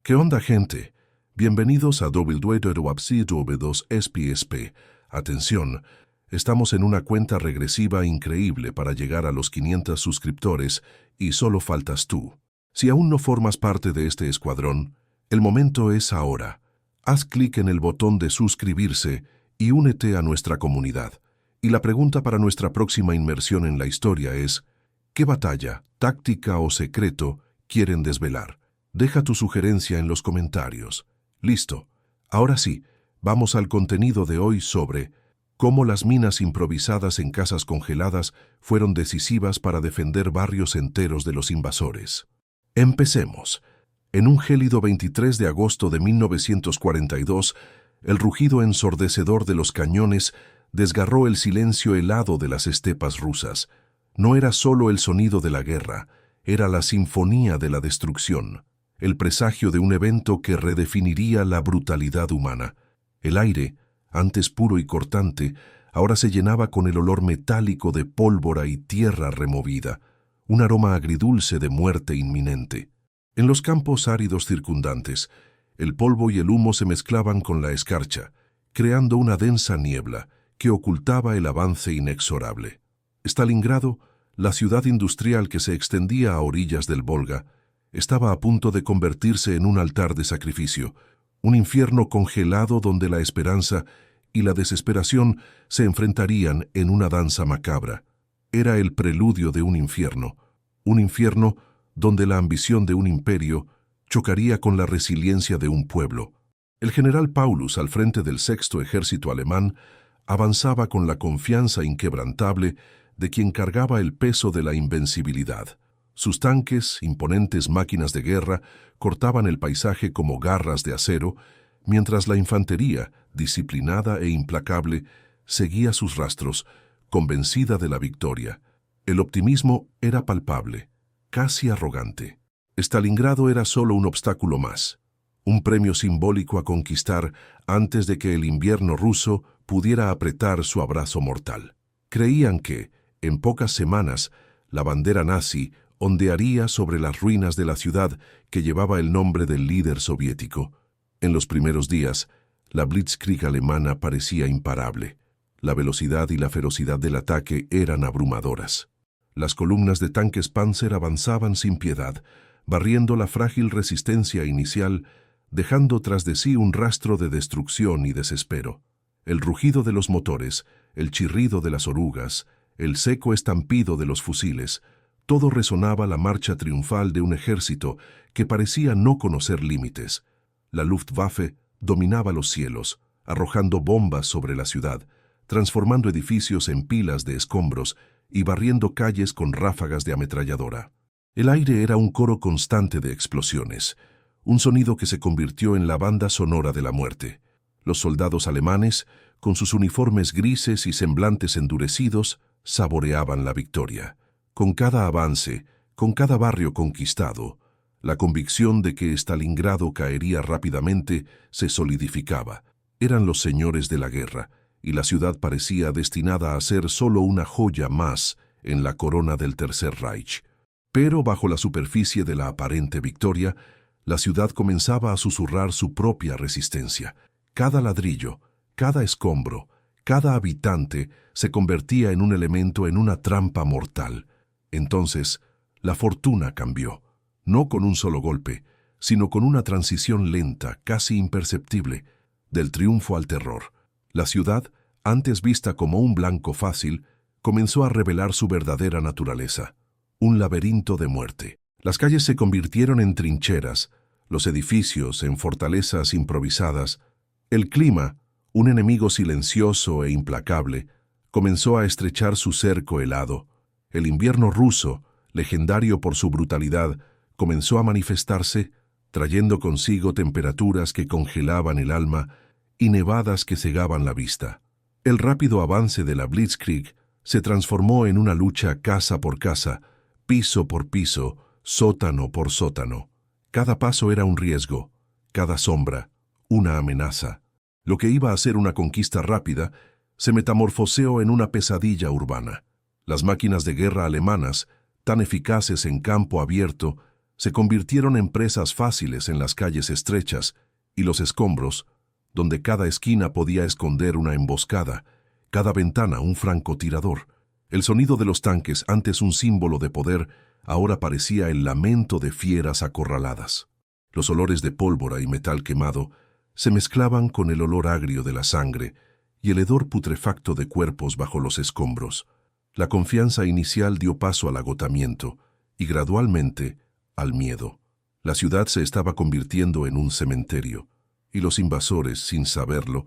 ¿Qué onda, gente? Bienvenidos a www.2SPSP. Atención, estamos en una cuenta regresiva increíble para llegar a los 500 suscriptores y solo faltas tú. Si aún no formas parte de este escuadrón, el momento es ahora. Haz clic en el botón de suscribirse y únete a nuestra comunidad. Y la pregunta para nuestra próxima inmersión en la historia es: ¿qué batalla, táctica o secreto quieren desvelar? Deja tu sugerencia en los comentarios. Listo. Ahora sí, vamos al contenido de hoy sobre cómo las minas improvisadas en casas congeladas fueron decisivas para defender barrios enteros de los invasores. Empecemos. En un gélido 23 de agosto de 1942, el rugido ensordecedor de los cañones desgarró el silencio helado de las estepas rusas. No era solo el sonido de la guerra, era la sinfonía de la destrucción. El presagio de un evento que redefiniría la brutalidad humana. El aire, antes puro y cortante, ahora se llenaba con el olor metálico de pólvora y tierra removida, un aroma agridulce de muerte inminente. En los campos áridos circundantes, el polvo y el humo se mezclaban con la escarcha, creando una densa niebla que ocultaba el avance inexorable. Stalingrado, la ciudad industrial que se extendía a orillas del Volga, estaba a punto de convertirse en un altar de sacrificio, un infierno congelado donde la esperanza y la desesperación se enfrentarían en una danza macabra. Era el preludio de un infierno donde la ambición de un imperio chocaría con la resiliencia de un pueblo. El general Paulus, al frente del Sexto Ejército alemán, avanzaba con la confianza inquebrantable de quien cargaba el peso de la invencibilidad. Sus tanques, imponentes máquinas de guerra, cortaban el paisaje como garras de acero, mientras la infantería, disciplinada e implacable, seguía sus rastros, convencida de la victoria. El optimismo era palpable, casi arrogante. Stalingrado era solo un obstáculo más, un premio simbólico a conquistar antes de que el invierno ruso pudiera apretar su abrazo mortal. Creían que, en pocas semanas, la bandera nazi ondearía sobre las ruinas de la ciudad que llevaba el nombre del líder soviético. En los primeros días, la Blitzkrieg alemana parecía imparable. La velocidad y la ferocidad del ataque eran abrumadoras. Las columnas de tanques Panzer avanzaban sin piedad, barriendo la frágil resistencia inicial, dejando tras de sí un rastro de destrucción y desespero. El rugido de los motores, el chirrido de las orugas, el seco estampido de los fusiles, todo resonaba la marcha triunfal de un ejército que parecía no conocer límites. La Luftwaffe dominaba los cielos, arrojando bombas sobre la ciudad, transformando edificios en pilas de escombros y barriendo calles con ráfagas de ametralladora. El aire era un coro constante de explosiones, un sonido que se convirtió en la banda sonora de la muerte. Los soldados alemanes, con sus uniformes grises y semblantes endurecidos, saboreaban la victoria. Con cada avance, con cada barrio conquistado, la convicción de que Stalingrado caería rápidamente se solidificaba. Eran los señores de la guerra, y la ciudad parecía destinada a ser solo una joya más en la corona del Tercer Reich. Pero bajo la superficie de la aparente victoria, la ciudad comenzaba a susurrar su propia resistencia. Cada ladrillo, cada escombro, cada habitante se convertía en un elemento en una trampa mortal. Entonces, la fortuna cambió, no con un solo golpe, sino con una transición lenta, casi imperceptible, del triunfo al terror. La ciudad, antes vista como un blanco fácil, comenzó a revelar su verdadera naturaleza, un laberinto de muerte. Las calles se convirtieron en trincheras, los edificios en fortalezas improvisadas. El clima, un enemigo silencioso e implacable, comenzó a estrechar su cerco helado. El invierno ruso, legendario por su brutalidad, comenzó a manifestarse, trayendo consigo temperaturas que congelaban el alma y nevadas que cegaban la vista. El rápido avance de la Blitzkrieg se transformó en una lucha casa por casa, piso por piso, sótano por sótano. Cada paso era un riesgo, cada sombra, una amenaza. Lo que iba a ser una conquista rápida se metamorfoseó en una pesadilla urbana. Las máquinas de guerra alemanas, tan eficaces en campo abierto, se convirtieron en presas fáciles en las calles estrechas y los escombros, donde cada esquina podía esconder una emboscada, cada ventana un francotirador. El sonido de los tanques, antes un símbolo de poder, ahora parecía el lamento de fieras acorraladas. Los olores de pólvora y metal quemado se mezclaban con el olor agrio de la sangre y el hedor putrefacto de cuerpos bajo los escombros. La confianza inicial dio paso al agotamiento y gradualmente al miedo. La ciudad se estaba convirtiendo en un cementerio y los invasores, sin saberlo,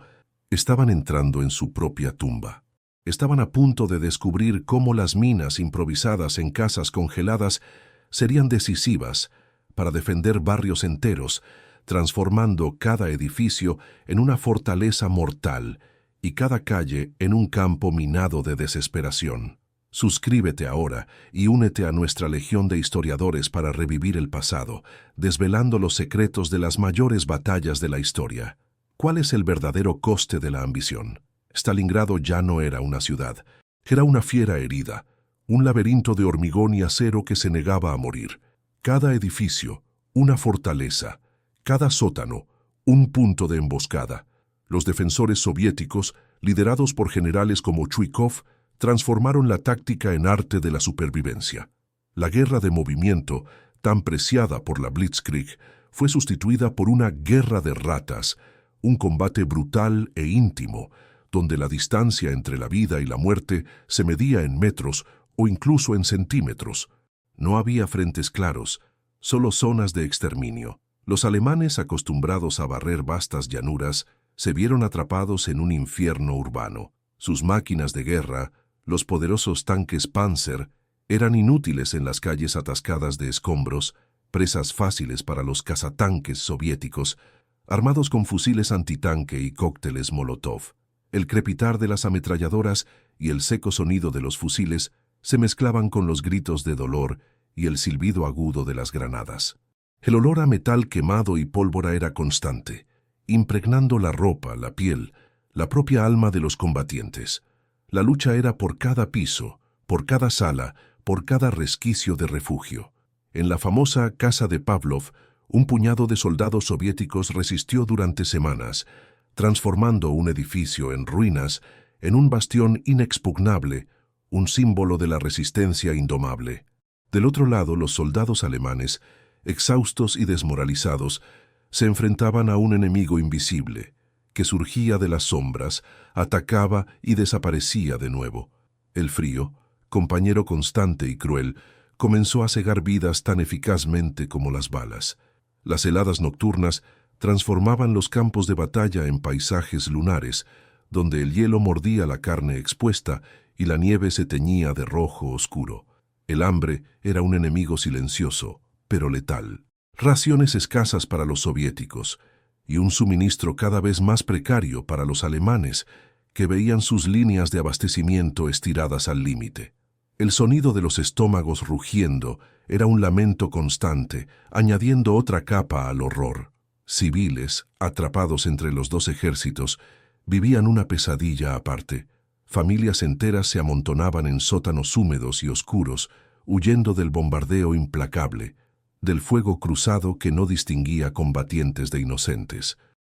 estaban entrando en su propia tumba. Estaban a punto de descubrir cómo las minas improvisadas en casas congeladas serían decisivas para defender barrios enteros, transformando cada edificio en una fortaleza mortal y cada calle en un campo minado de desesperación. Suscríbete ahora y únete a nuestra legión de historiadores para revivir el pasado, desvelando los secretos de las mayores batallas de la historia. ¿Cuál es el verdadero coste de la ambición? Stalingrado ya no era una ciudad, era una fiera herida, un laberinto de hormigón y acero que se negaba a morir. Cada edificio, una fortaleza, cada sótano, un punto de emboscada. Los defensores soviéticos, liderados por generales como Chuikov, transformaron la táctica en arte de la supervivencia. La guerra de movimiento, tan preciada por la Blitzkrieg, fue sustituida por una guerra de ratas, un combate brutal e íntimo, donde la distancia entre la vida y la muerte se medía en metros o incluso en centímetros. No había frentes claros, solo zonas de exterminio. Los alemanes, acostumbrados a barrer vastas llanuras, se vieron atrapados en un infierno urbano. Sus máquinas de guerra, los poderosos tanques Panzer, eran inútiles en las calles atascadas de escombros, presas fáciles para los cazatanques soviéticos, armados con fusiles antitanque y cócteles Molotov. El crepitar de las ametralladoras y el seco sonido de los fusiles se mezclaban con los gritos de dolor y el silbido agudo de las granadas. El olor a metal quemado y pólvora era constante, impregnando la ropa, la piel, la propia alma de los combatientes. La lucha era por cada piso, por cada sala, por cada resquicio de refugio. En la famosa casa de Pavlov, un puñado de soldados soviéticos resistió durante semanas, transformando un edificio en ruinas en un bastión inexpugnable, un símbolo de la resistencia indomable. Del otro lado, los soldados alemanes, exhaustos y desmoralizados, se enfrentaban a un enemigo invisible, que surgía de las sombras, atacaba y desaparecía de nuevo. El frío, compañero constante y cruel, comenzó a cegar vidas tan eficazmente como las balas. Las heladas nocturnas transformaban los campos de batalla en paisajes lunares, donde el hielo mordía la carne expuesta y la nieve se teñía de rojo oscuro. El hambre era un enemigo silencioso, pero letal. Raciones escasas para los soviéticos y un suministro cada vez más precario para los alemanes, que veían sus líneas de abastecimiento estiradas al límite. El sonido de los estómagos rugiendo era un lamento constante, añadiendo otra capa al horror. Civiles, atrapados entre los dos ejércitos, vivían una pesadilla aparte. Familias enteras se amontonaban en sótanos húmedos y oscuros, huyendo del bombardeo implacable, del fuego cruzado que no distinguía combatientes de inocentes.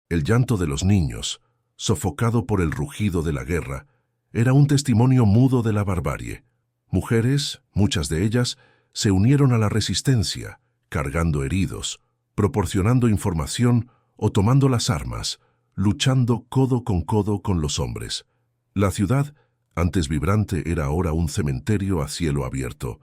El llanto de los niños, sofocado por el rugido de la guerra, era un testimonio mudo de la barbarie. Mujeres, muchas de ellas, se unieron a la resistencia, cargando heridos, proporcionando información o tomando las armas, luchando codo con los hombres. La ciudad, antes vibrante, era ahora un cementerio a cielo abierto,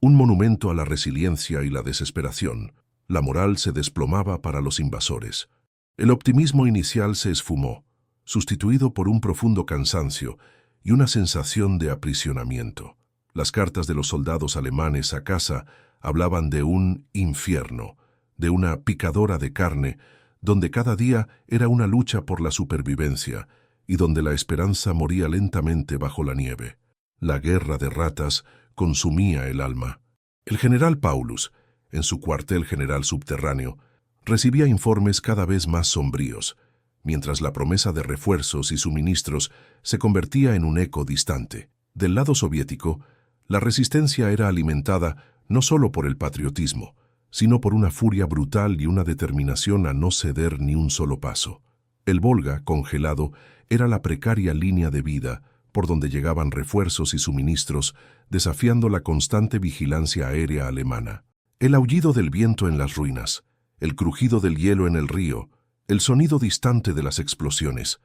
un monumento a la resiliencia y la desesperación. La moral se desplomaba para los invasores. El optimismo inicial se esfumó, sustituido por un profundo cansancio y una sensación de aprisionamiento. Las cartas de los soldados alemanes a casa hablaban de un infierno, de una picadora de carne, donde cada día era una lucha por la supervivencia y donde la esperanza moría lentamente bajo la nieve. La guerra de ratas consumía el alma. El general Paulus, en su cuartel general subterráneo, recibía informes cada vez más sombríos, mientras la promesa de refuerzos y suministros se convertía en un eco distante. Del lado soviético, la resistencia era alimentada no solo por el patriotismo, sino por una furia brutal y una determinación a no ceder ni un solo paso. El Volga, congelado, era la precaria línea de vida por donde llegaban refuerzos y suministros, desafiando la constante vigilancia aérea alemana. El aullido del viento en las ruinas, el crujido del hielo en el río, el sonido distante de las explosiones,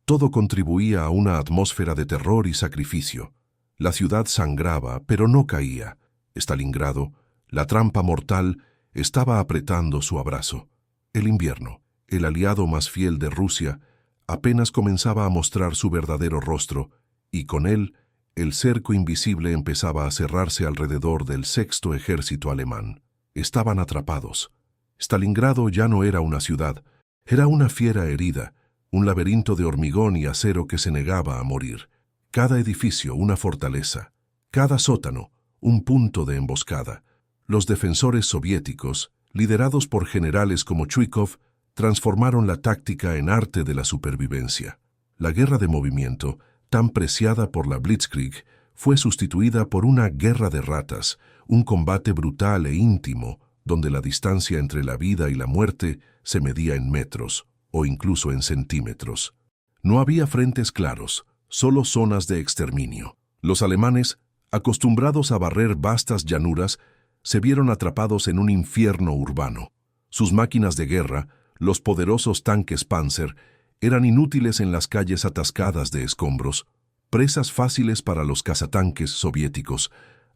todo contribuía a una atmósfera de terror y sacrificio. La ciudad sangraba, pero no caía. Stalingrado, la trampa mortal, estaba apretando su abrazo. El invierno, el aliado más fiel de Rusia, apenas comenzaba a mostrar su verdadero rostro, y con él, el cerco invisible empezaba a cerrarse alrededor del sexto ejército alemán. Estaban atrapados. Stalingrado ya no era una ciudad, era una fiera herida, un laberinto de hormigón y acero que se negaba a morir. Cada edificio una fortaleza, cada sótano un punto de emboscada. Los defensores soviéticos, liderados por generales como Chuikov, transformaron la táctica en arte de la supervivencia. La guerra de movimiento, tan preciada por la Blitzkrieg, fue sustituida por una guerra de ratas, un combate brutal e íntimo, donde la distancia entre la vida y la muerte se medía en metros o incluso en centímetros. No había frentes claros, solo zonas de exterminio. Los alemanes, acostumbrados a barrer vastas llanuras, se vieron atrapados en un infierno urbano. Sus máquinas de guerra, los poderosos tanques Panzer, eran inútiles en las calles atascadas de escombros, presas fáciles para los cazatanques soviéticos,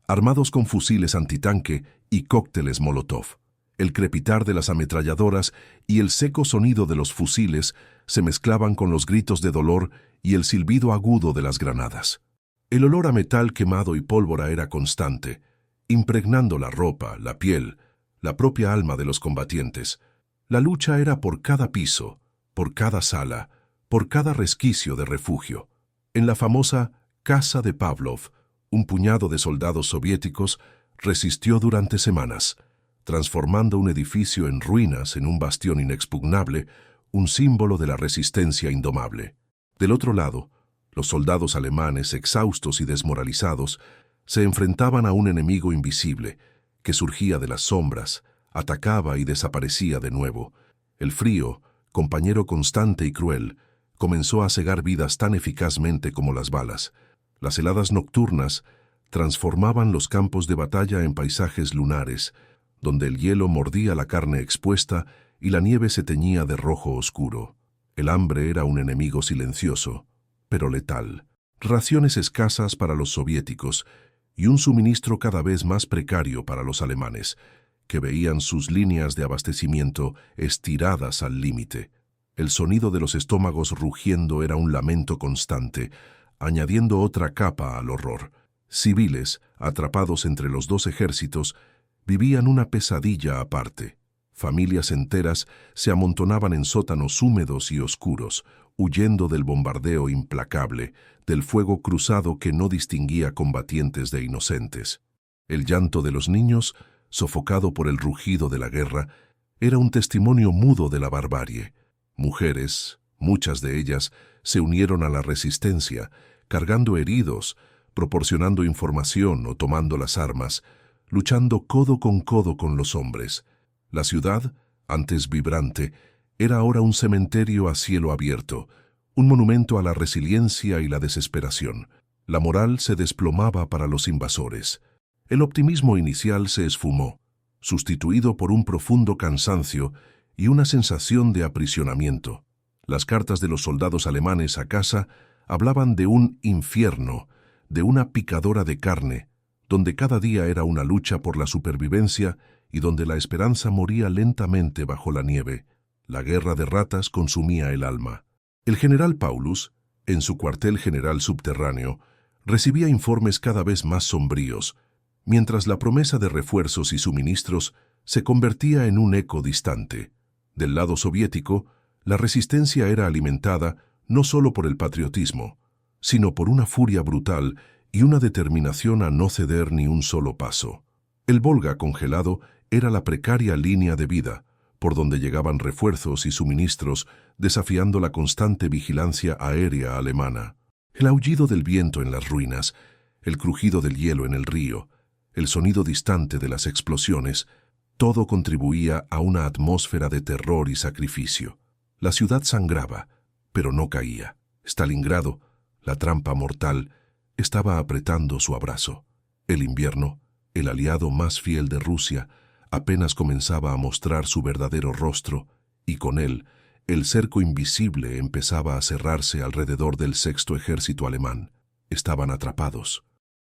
armados con fusiles antitanque y cócteles Molotov. El crepitar de las ametralladoras y el seco sonido de los fusiles se mezclaban con los gritos de dolor y el silbido agudo de las granadas. El olor a metal quemado y pólvora era constante, impregnando la ropa, la piel, la propia alma de los combatientes. La lucha era por cada piso, por cada sala, por cada resquicio de refugio. En la famosa Casa de Pavlov, un puñado de soldados soviéticos resistió durante semanas, transformando un edificio en ruinas en un bastión inexpugnable, un símbolo de la resistencia indomable. Del otro lado, los soldados alemanes, exhaustos y desmoralizados, se enfrentaban a un enemigo invisible que surgía de las sombras, atacaba y desaparecía de nuevo. El frío, compañero constante y cruel, comenzó a cegar vidas tan eficazmente como las balas. Las heladas nocturnas transformaban los campos de batalla en paisajes lunares, donde el hielo mordía la carne expuesta y la nieve se teñía de rojo oscuro. El hambre era un enemigo silencioso, pero letal. Raciones escasas para los soviéticos y un suministro cada vez más precario para los alemanes, que veían sus líneas de abastecimiento estiradas al límite. El sonido de los estómagos rugiendo era un lamento constante, añadiendo otra capa al horror. Civiles, atrapados entre los dos ejércitos, vivían una pesadilla aparte. Familias enteras se amontonaban en sótanos húmedos y oscuros, huyendo del bombardeo implacable, del fuego cruzado que no distinguía combatientes de inocentes. El llanto de los niños, sofocado por el rugido de la guerra, era un testimonio mudo de la barbarie. Mujeres, muchas de ellas, se unieron a la resistencia, cargando heridos, proporcionando información o tomando las armas, luchando codo con los hombres. La ciudad, antes vibrante, era ahora un cementerio a cielo abierto, un monumento a la resiliencia y la desesperación. La moral se desplomaba para los invasores. El optimismo inicial se esfumó, sustituido por un profundo cansancio y una sensación de aprisionamiento. Las cartas de los soldados alemanes a casa hablaban de un infierno, de una picadora de carne, donde cada día era una lucha por la supervivencia y donde la esperanza moría lentamente bajo la nieve. La guerra de ratas consumía el alma. El general Paulus, en su cuartel general subterráneo, recibía informes cada vez más sombríos, mientras la promesa de refuerzos y suministros se convertía en un eco distante. Del lado soviético, la resistencia era alimentada no solo por el patriotismo, sino por una furia brutal y una determinación a no ceder ni un solo paso. El Volga congelado era la precaria línea de vida, por donde llegaban refuerzos y suministros, desafiando la constante vigilancia aérea alemana. El aullido del viento en las ruinas, el crujido del hielo en el río, el sonido distante de las explosiones, Todo contribuía a una atmósfera de terror y sacrificio. La ciudad sangraba, pero no caía. Stalingrado, la trampa mortal, estaba apretando su abrazo. El invierno, el aliado más fiel de Rusia, apenas comenzaba a mostrar su verdadero rostro, y con él, el cerco invisible empezaba a cerrarse alrededor del sexto ejército alemán. Estaban atrapados.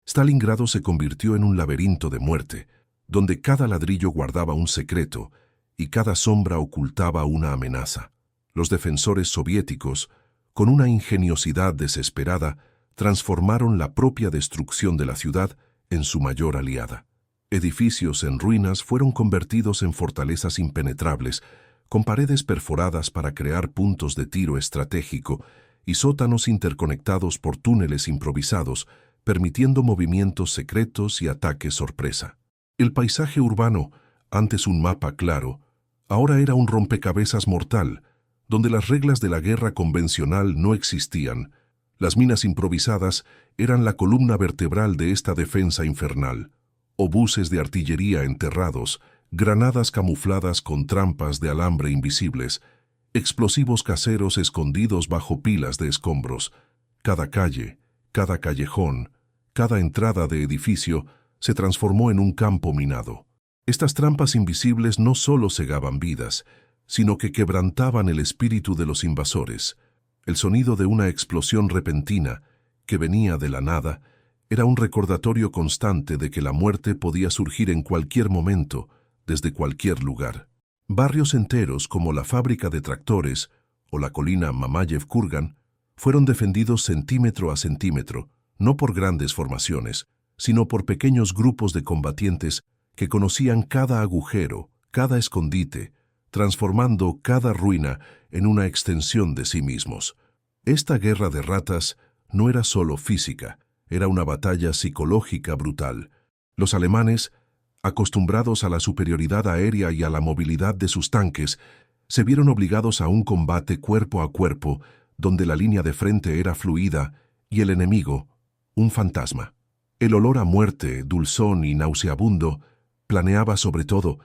Stalingrado se convirtió en un laberinto de muerte, donde cada ladrillo guardaba un secreto y cada sombra ocultaba una amenaza. Los defensores soviéticos, con una ingeniosidad desesperada, transformaron la propia destrucción de la ciudad en su mayor aliada. Edificios en ruinas fueron convertidos en fortalezas impenetrables, con paredes perforadas para crear puntos de tiro estratégico y sótanos interconectados por túneles improvisados, permitiendo movimientos secretos y ataques sorpresa. El paisaje urbano, antes un mapa claro, ahora era un rompecabezas mortal, donde las reglas de la guerra convencional no existían. Las minas improvisadas eran la columna vertebral de esta defensa infernal. Obuses de artillería enterrados, granadas camufladas con trampas de alambre invisibles, explosivos caseros escondidos bajo pilas de escombros. Cada calle, cada callejón, cada entrada de edificio se transformó en un campo minado. Estas trampas invisibles no solo cegaban vidas, sino que quebrantaban el espíritu de los invasores. El sonido de una explosión repentina, que venía de la nada, era un recordatorio constante de que la muerte podía surgir en cualquier momento, desde cualquier lugar. Barrios enteros como la fábrica de tractores o la colina Mamayev-Kurgan fueron defendidos centímetro a centímetro, no por grandes formaciones, sino por pequeños grupos de combatientes que conocían cada agujero, cada escondite, transformando cada ruina en una extensión de sí mismos. Esta guerra de ratas no era solo física, era una batalla psicológica brutal. Los alemanes, acostumbrados a la superioridad aérea y a la movilidad de sus tanques, se vieron obligados a un combate cuerpo a cuerpo, donde la línea de frente era fluida y el enemigo, un fantasma. El olor a muerte, dulzón y nauseabundo, planeaba sobre todo,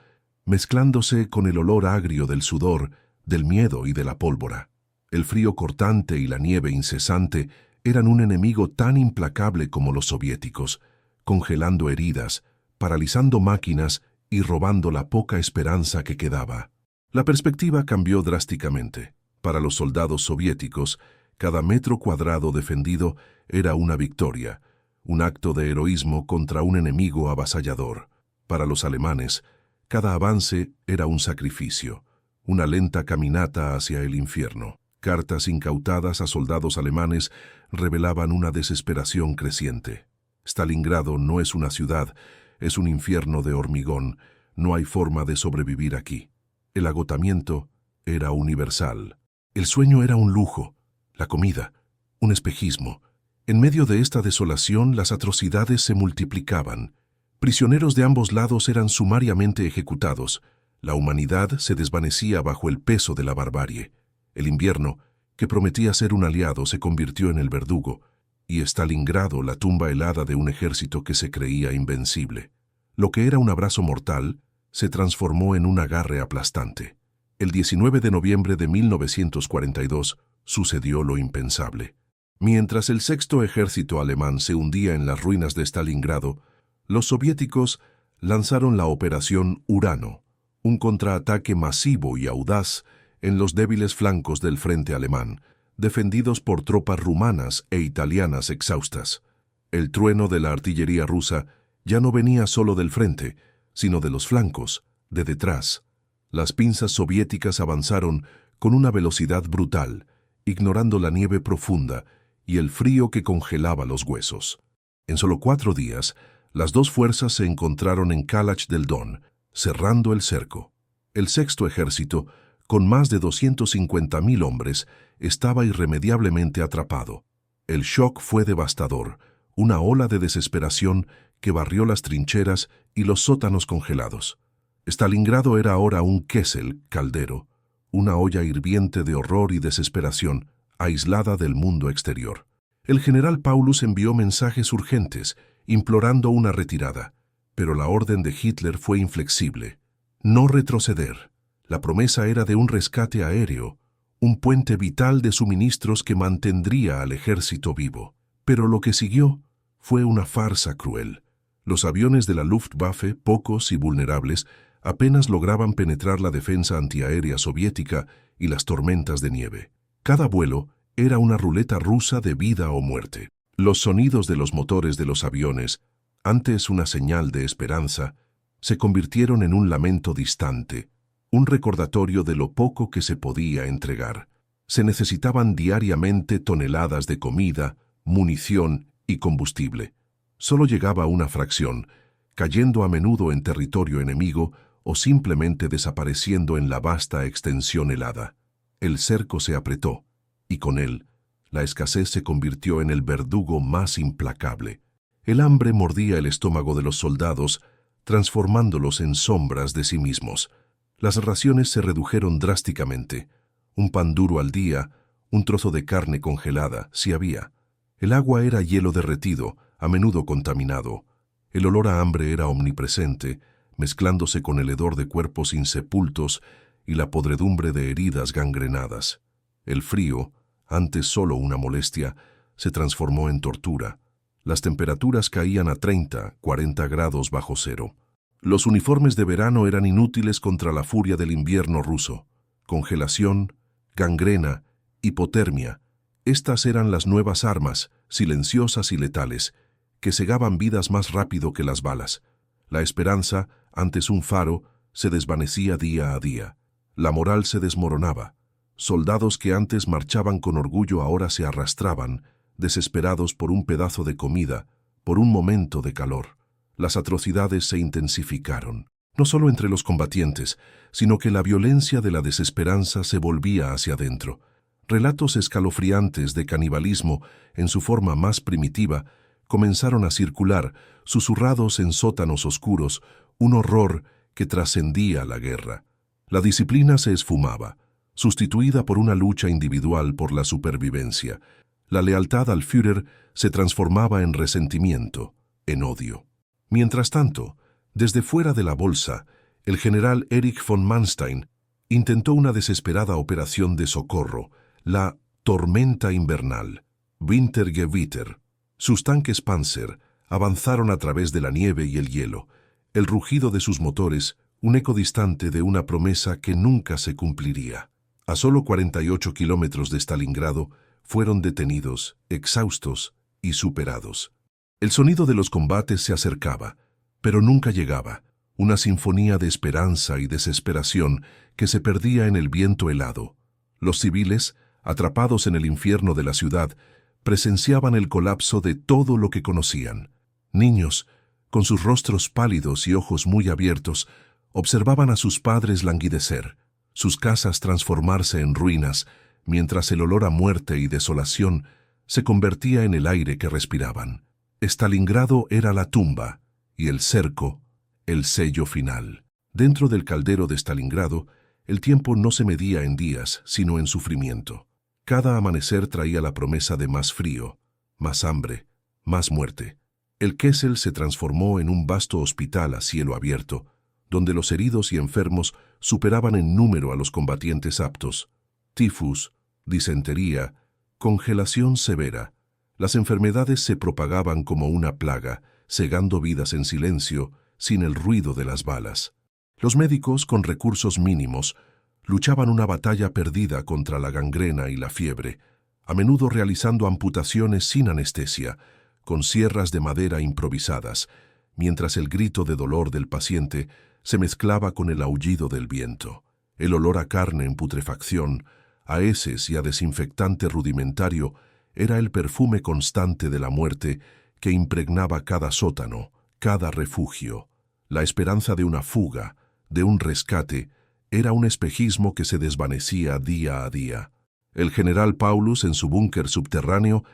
mezclándose con el olor agrio del sudor, del miedo y de la pólvora. El frío cortante y la nieve incesante eran un enemigo tan implacable como los soviéticos, congelando heridas, paralizando máquinas y robando la poca esperanza que quedaba. La perspectiva cambió drásticamente. Para los soldados soviéticos, cada metro cuadrado defendido era una victoria, un acto de heroísmo contra un enemigo avasallador. Para los alemanes, cada avance era un sacrificio, una lenta caminata hacia el infierno. Cartas incautadas a soldados alemanes revelaban una desesperación creciente. Stalingrado no es una ciudad, es un infierno de hormigón. No hay forma de sobrevivir aquí. El agotamiento era universal. El sueño era un lujo, la comida, un espejismo. En medio de esta desolación, las atrocidades se multiplicaban. Prisioneros de ambos lados eran sumariamente ejecutados. La humanidad se desvanecía bajo el peso de la barbarie. El invierno, que prometía ser un aliado, se convirtió en el verdugo, y Stalingrado, la tumba helada de un ejército que se creía invencible. Lo que era un abrazo mortal se transformó en un agarre aplastante. El 19 de noviembre de 1942 sucedió lo impensable. Mientras el sexto ejército alemán se hundía en las ruinas de Stalingrado, los soviéticos lanzaron la Operación Urano, un contraataque masivo y audaz en los débiles flancos del frente alemán, defendidos por tropas rumanas e italianas exhaustas. El trueno de la artillería rusa ya no venía solo del frente, sino de los flancos, de detrás. Las pinzas soviéticas avanzaron con una velocidad brutal, ignorando la nieve profunda y el frío que congelaba los huesos. En solo 4 días, las dos fuerzas se encontraron en Kalach del Don, cerrando el cerco. El sexto ejército, con más de 250.000 hombres, estaba irremediablemente atrapado. El shock fue devastador, una ola de desesperación que barrió las trincheras y los sótanos congelados. Stalingrado era ahora un Kessel, caldero, una olla hirviente de horror y desesperación, aislada del mundo exterior. El general Paulus envió mensajes urgentes, implorando una retirada, pero la orden de Hitler fue inflexible. no retroceder. La promesa era de un rescate aéreo, un puente vital de suministros que mantendría al ejército vivo. Pero lo que siguió fue una farsa cruel. Los aviones de la Luftwaffe, pocos y vulnerables, apenas lograban penetrar la defensa antiaérea soviética y las tormentas de nieve. Cada vuelo era una ruleta rusa de vida o muerte. Los sonidos de los motores de los aviones, antes una señal de esperanza, se convirtieron en un lamento distante, un recordatorio de lo poco que se podía entregar. Se necesitaban diariamente toneladas de comida, munición y combustible. Solo llegaba una fracción, cayendo a menudo en territorio enemigo o simplemente desapareciendo en la vasta extensión helada. El cerco se apretó, y con él, la escasez se convirtió en el verdugo más implacable. El hambre mordía el estómago de los soldados, transformándolos en sombras de sí mismos. Las raciones se redujeron drásticamente. Un pan duro al día, un trozo de carne congelada, si había. El agua era hielo derretido, a menudo contaminado. El olor a hambre era omnipresente, mezclándose con el hedor de cuerpos insepultos y la podredumbre de heridas gangrenadas. El frío, antes solo una molestia, se transformó en tortura. Las temperaturas caían a 30, 40 grados bajo cero. Los uniformes de verano eran inútiles contra la furia del invierno ruso. Congelación, gangrena, hipotermia. Estas eran las nuevas armas, silenciosas y letales, que cegaban vidas más rápido que las balas. La esperanza, antes un faro, se desvanecía día a día. La moral se desmoronaba. Soldados que antes marchaban con orgullo ahora se arrastraban, desesperados por un pedazo de comida, por un momento de calor. Las atrocidades se intensificaron, no solo entre los combatientes, sino que la violencia de la desesperanza se volvía hacia adentro. Relatos escalofriantes de canibalismo, en su forma más primitiva, comenzaron a circular, susurrados en sótanos oscuros, un horror que trascendía la guerra. La disciplina se esfumaba, sustituida por una lucha individual por la supervivencia. La lealtad al Führer se transformaba en resentimiento, en odio. Mientras tanto, desde fuera de la bolsa, el general Erich von Manstein intentó una desesperada operación de socorro, la tormenta invernal, Wintergewitter. Sus tanques Panzer avanzaron a través de la nieve y el hielo, el rugido de sus motores, un eco distante de una promesa que nunca se cumpliría. A solo 48 kilómetros de Stalingrado, fueron detenidos, exhaustos y superados. El sonido de los combates se acercaba, pero nunca llegaba, una sinfonía de esperanza y desesperación que se perdía en el viento helado. Los civiles, atrapados en el infierno de la ciudad, presenciaban el colapso de todo lo que conocían. Niños, con sus rostros pálidos y ojos muy abiertos, observaban a sus padres languidecer, sus casas transformarse en ruinas, mientras el olor a muerte y desolación se convertía en el aire que respiraban. Stalingrado era la tumba, y el cerco, el sello final. Dentro del caldero de Stalingrado, el tiempo no se medía en días, sino en sufrimiento. Cada amanecer traía la promesa de más frío, más hambre, más muerte. El Kessel se transformó en un vasto hospital a cielo abierto, donde los heridos y enfermos superaban en número a los combatientes aptos. Tifus, disentería, congelación severa. Las enfermedades se propagaban como una plaga, cegando vidas en silencio, sin el ruido de las balas. Los médicos, con recursos mínimos, luchaban una batalla perdida contra la gangrena y la fiebre, a menudo realizando amputaciones sin anestesia, con sierras de madera improvisadas, mientras el grito de dolor del paciente se mezclaba con el aullido del viento. El olor a carne en putrefacción, a heces y a desinfectante rudimentario era el perfume constante de la muerte que impregnaba cada sótano, cada refugio. La esperanza de una fuga, de un rescate, era un espejismo que se desvanecía día a día. El general Paulus, en su búnker subterráneo,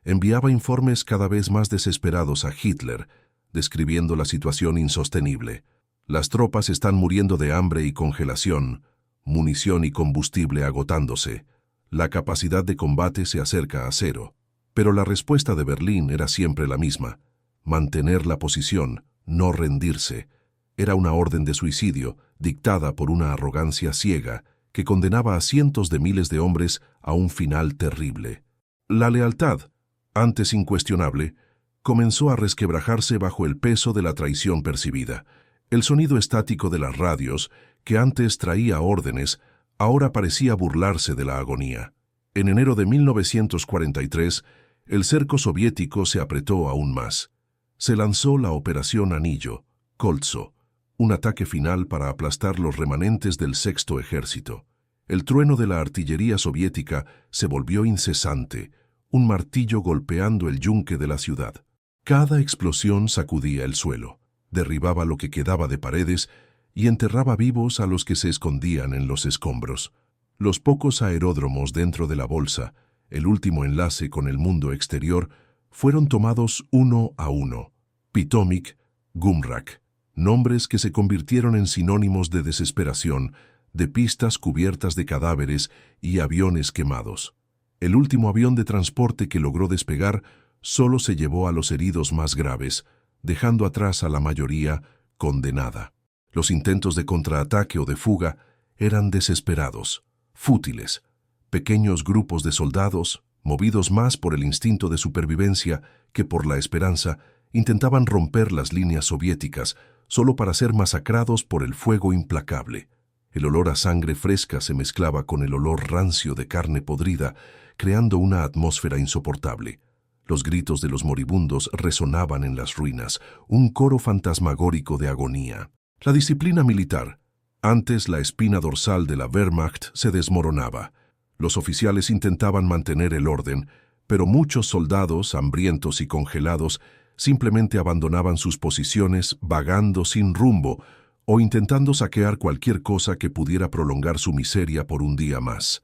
enviaba informes cada vez más desesperados a Hitler, describiendo la situación insostenible. Las tropas están muriendo de hambre y congelación, munición y combustible agotándose. La capacidad de combate se acerca a cero. Pero la respuesta de Berlín era siempre la misma: mantener la posición, no rendirse. Era una orden de suicidio, dictada por una arrogancia ciega que condenaba a cientos de miles de hombres a un final terrible. La lealtad, antes incuestionable, comenzó a resquebrajarse bajo el peso de la traición percibida. El sonido estático de las radios, que antes traía órdenes, ahora parecía burlarse de la agonía. En enero de 1943, el cerco soviético se apretó aún más. Se lanzó la Operación Anillo, Koltso, un ataque final para aplastar los remanentes del Sexto Ejército. El trueno de la artillería soviética se volvió incesante, un martillo golpeando el yunque de la ciudad. Cada explosión sacudía el suelo, derribaba lo que quedaba de paredes y enterraba vivos a los que se escondían en los escombros. Los pocos aeródromos dentro de la bolsa, el último enlace con el mundo exterior, fueron tomados uno a uno. Pitomik, Gumrak, nombres que se convirtieron en sinónimos de desesperación, de pistas cubiertas de cadáveres y aviones quemados. El último avión de transporte que logró despegar solo se llevó a los heridos más graves, dejando atrás a la mayoría condenada. Los intentos de contraataque o de fuga eran desesperados, fútiles. Pequeños grupos de soldados, movidos más por el instinto de supervivencia que por la esperanza, intentaban romper las líneas soviéticas solo para ser masacrados por el fuego implacable. El olor a sangre fresca se mezclaba con el olor rancio de carne podrida, creando una atmósfera insoportable. Los gritos de los moribundos resonaban en las ruinas, un coro fantasmagórico de agonía. La disciplina militar, antes la espina dorsal de la Wehrmacht, se desmoronaba. Los oficiales intentaban mantener el orden, pero muchos soldados, hambrientos y congelados, simplemente abandonaban sus posiciones vagando sin rumbo o intentando saquear cualquier cosa que pudiera prolongar su miseria por un día más.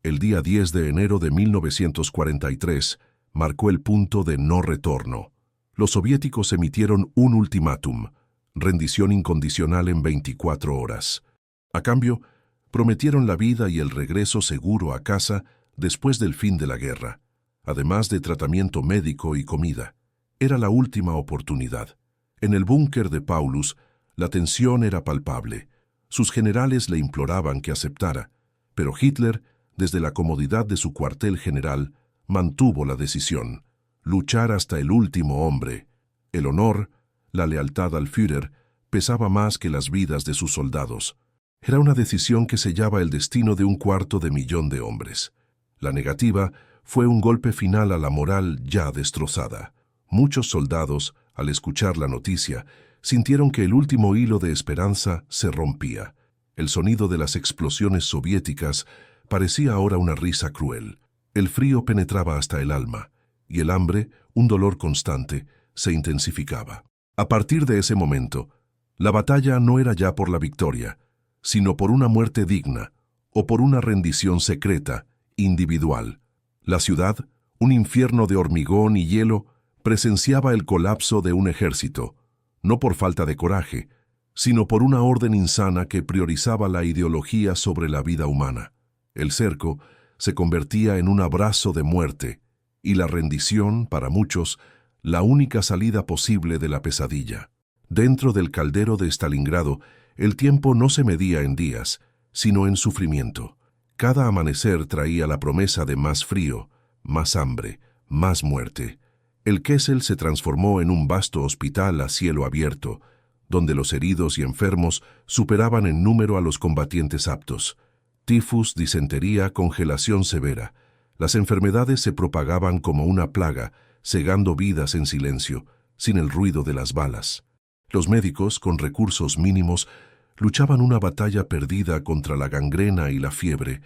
El día 10 de enero de 1943 marcó el punto de no retorno. Los soviéticos emitieron un ultimátum: rendición incondicional en 24 horas. A cambio, prometieron la vida y el regreso seguro a casa después del fin de la guerra, además de tratamiento médico y comida. Era la última oportunidad. En el búnker de Paulus, la tensión era palpable. Sus generales le imploraban que aceptara, pero Hitler, desde la comodidad de su cuartel general, mantuvo la decisión: luchar hasta el último hombre. El honor, la lealtad al Führer, pesaba más que las vidas de sus soldados. Era una decisión que sellaba el destino de 250.000 de hombres. La negativa fue un golpe final a la moral ya destrozada. Muchos soldados, al escuchar la noticia, sintieron que el último hilo de esperanza se rompía. El sonido de las explosiones soviéticas parecía ahora una risa cruel. El frío penetraba hasta el alma, y el hambre, un dolor constante, se intensificaba. A partir de ese momento, la batalla no era ya por la victoria, sino por una muerte digna, o por una rendición secreta, individual. La ciudad, un infierno de hormigón y hielo, presenciaba el colapso de un ejército, no por falta de coraje, sino por una orden insana que priorizaba la ideología sobre la vida humana. El cerco se convertía en un abrazo de muerte, y la rendición, para muchos, la única salida posible de la pesadilla. Dentro del caldero de Stalingrado, el tiempo no se medía en días, sino en sufrimiento. Cada amanecer traía la promesa de más frío, más hambre, más muerte. El Kessel se transformó en un vasto hospital a cielo abierto, donde los heridos y enfermos superaban en número a los combatientes aptos. Tifus, disentería, congelación severa. Las enfermedades se propagaban como una plaga, cegando vidas en silencio, sin el ruido de las balas. Los médicos, con recursos mínimos, luchaban una batalla perdida contra la gangrena y la fiebre,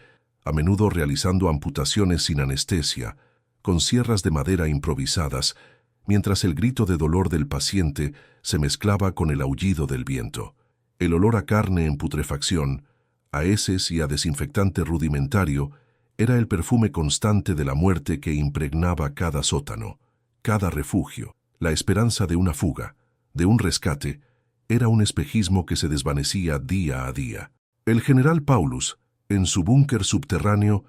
a menudo realizando amputaciones sin anestesia, con sierras de madera improvisadas, mientras el grito de dolor del paciente se mezclaba con el aullido del viento. El olor a carne en putrefacción, a heces y a desinfectante rudimentario, era el perfume constante de la muerte que impregnaba cada sótano, cada refugio. La esperanza de una fuga, de un rescate, era un espejismo que se desvanecía día a día. El general Paulus, en su búnker subterráneo,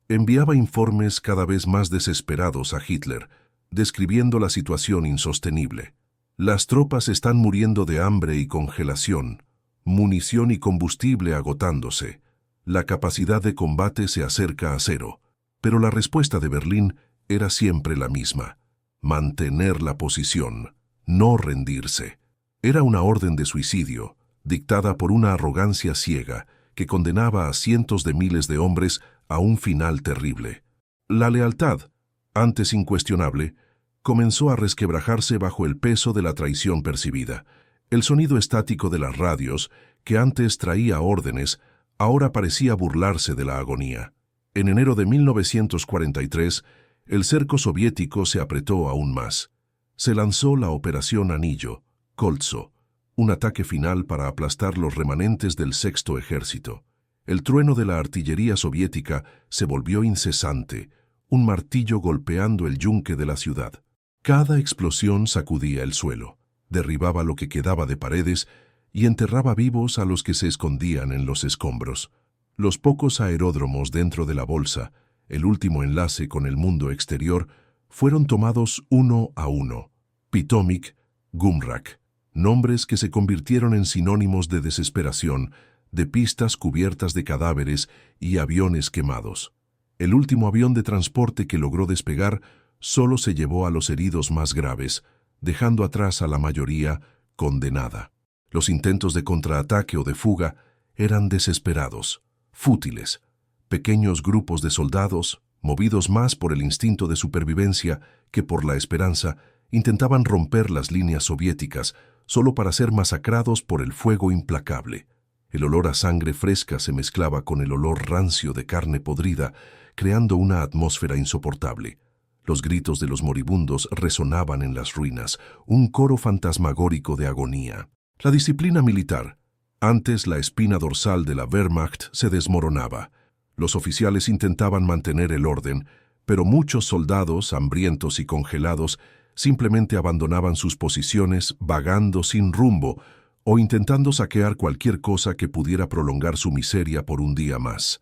enviaba informes cada vez más desesperados a Hitler, describiendo la situación insostenible. Las tropas están muriendo de hambre y congelación. munición y combustible agotándose. La capacidad de combate se acerca a cero. Pero la respuesta de Berlín era siempre la misma: mantener la posición, no rendirse. Era una orden de suicidio, dictada por una arrogancia ciega que condenaba a cientos de miles de hombres a un final terrible. La lealtad, antes incuestionable, comenzó a resquebrajarse bajo el peso de la traición percibida. El sonido estático de las radios, que antes traía órdenes, ahora parecía burlarse de la agonía. En enero de 1943, el cerco soviético se apretó aún más. Se lanzó la Operación Anillo, Koltso, un ataque final para aplastar los remanentes del Sexto Ejército. El trueno de la artillería soviética se volvió incesante, un martillo golpeando el yunque de la ciudad. Cada explosión sacudía el suelo, derribaba lo que quedaba de paredes y enterraba vivos a los que se escondían en los escombros. Los pocos aeródromos dentro de la bolsa, el último enlace con el mundo exterior, fueron tomados uno a uno. Pitomik, Gumrak, nombres que se convirtieron en sinónimos de desesperación, de pistas cubiertas de cadáveres y aviones quemados. El último avión de transporte que logró despegar solo se llevó a los heridos más graves, dejando atrás a la mayoría condenada. Los intentos de contraataque o de fuga eran desesperados, fútiles. Pequeños grupos de soldados, movidos más por el instinto de supervivencia que por la esperanza, intentaban romper las líneas soviéticas solo para ser masacrados por el fuego implacable. El olor a sangre fresca se mezclaba con el olor rancio de carne podrida, creando una atmósfera insoportable. Los gritos de los moribundos resonaban en las ruinas, un coro fantasmagórico de agonía. La disciplina militar, antes la espina dorsal de la Wehrmacht, se desmoronaba. Los oficiales intentaban mantener el orden, pero muchos soldados, hambrientos y congelados, simplemente abandonaban sus posiciones vagando sin rumbo o intentando saquear cualquier cosa que pudiera prolongar su miseria por un día más.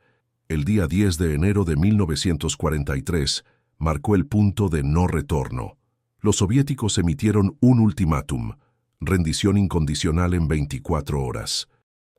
El día 10 de enero de 1943 marcó el punto de no retorno. Los soviéticos emitieron un ultimátum: rendición incondicional en 24 horas.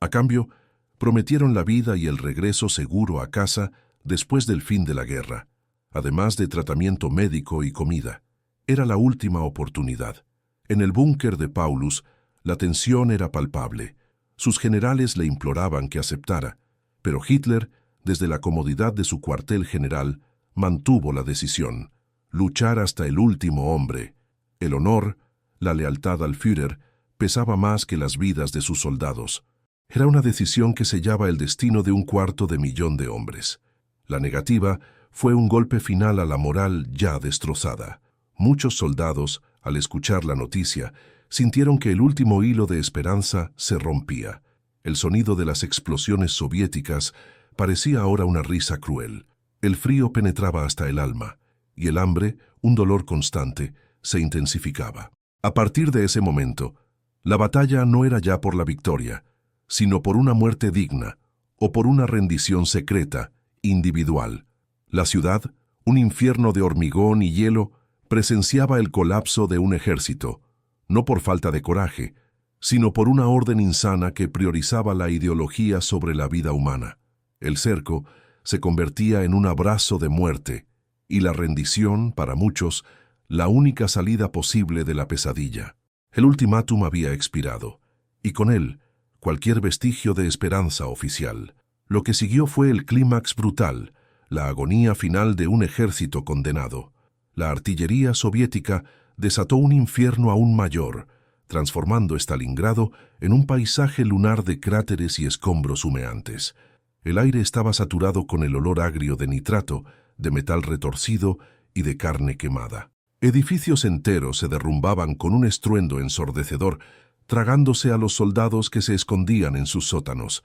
A cambio, prometieron la vida y el regreso seguro a casa después del fin de la guerra, además de tratamiento médico y comida. Era la última oportunidad. En el búnker de Paulus, la tensión era palpable. Sus generales le imploraban que aceptara, pero Hitler, desde la comodidad de su cuartel general, mantuvo la decisión: luchar hasta el último hombre. El honor, la lealtad al Führer, pesaba más que las vidas de sus soldados. Era una decisión que sellaba el destino de 250.000 de hombres. La negativa fue un golpe final a la moral ya destrozada. Muchos soldados, al escuchar la noticia, sintieron que el último hilo de esperanza se rompía. El sonido de las explosiones soviéticas parecía ahora una risa cruel. El frío penetraba hasta el alma, y el hambre, un dolor constante, se intensificaba. A partir de ese momento, la batalla no era ya por la victoria, sino por una muerte digna o por una rendición secreta, individual. La ciudad, un infierno de hormigón y hielo, presenciaba el colapso de un ejército, no por falta de coraje, sino por una orden insana que priorizaba la ideología sobre la vida humana. El cerco se convertía en un abrazo de muerte, y la rendición, para muchos, la única salida posible de la pesadilla. El ultimátum había expirado, y con él, cualquier vestigio de esperanza oficial. Lo que siguió fue el clímax brutal, la agonía final de un ejército condenado. La artillería soviética desató un infierno aún mayor, transformando Stalingrado en un paisaje lunar de cráteres y escombros humeantes. El aire estaba saturado con el olor agrio de nitrato, de metal retorcido y de carne quemada. Edificios enteros se derrumbaban con un estruendo ensordecedor, tragándose a los soldados que se escondían en sus sótanos.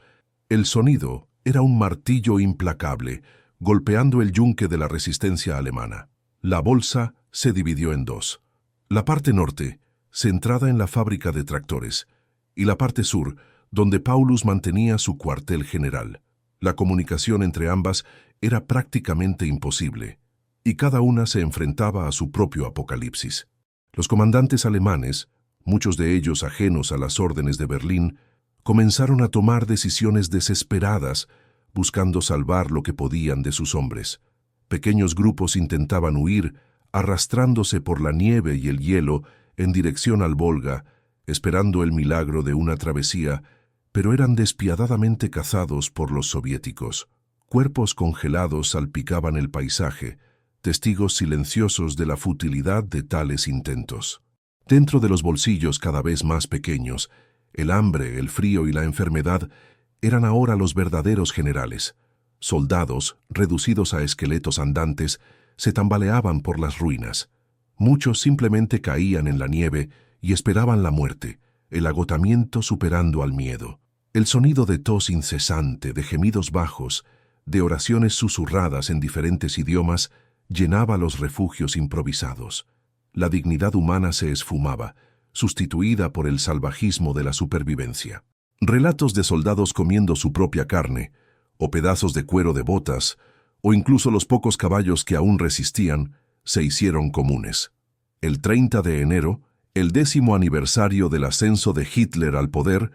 El sonido era un martillo implacable, golpeando el yunque de la resistencia alemana. La bolsa se dividió en dos. La parte norte, centrada en la fábrica de tractores, y la parte sur, donde Paulus mantenía su cuartel general. La comunicación entre ambas era prácticamente imposible, y cada una se enfrentaba a su propio apocalipsis. Los comandantes alemanes, muchos de ellos ajenos a las órdenes de Berlín, comenzaron a tomar decisiones desesperadas, buscando salvar lo que podían de sus hombres. Pequeños grupos intentaban huir, arrastrándose por la nieve y el hielo en dirección al Volga, esperando el milagro de una travesía, pero eran despiadadamente cazados por los soviéticos. Cuerpos congelados salpicaban el paisaje, testigos silenciosos de la futilidad de tales intentos. Dentro de los bolsillos cada vez más pequeños, el hambre, el frío y la enfermedad eran ahora los verdaderos generales. Soldados, reducidos a esqueletos andantes, se tambaleaban por las ruinas. Muchos simplemente caían en la nieve y esperaban la muerte, el agotamiento superando al miedo. El sonido de tos incesante, de gemidos bajos, de oraciones susurradas en diferentes idiomas, llenaba los refugios improvisados. La dignidad humana se esfumaba, sustituida por el salvajismo de la supervivencia. Relatos de soldados comiendo su propia carne, o pedazos de cuero de botas, o incluso los pocos caballos que aún resistían, se hicieron comunes. El 30 de enero, el 10º aniversario del ascenso de Hitler al poder,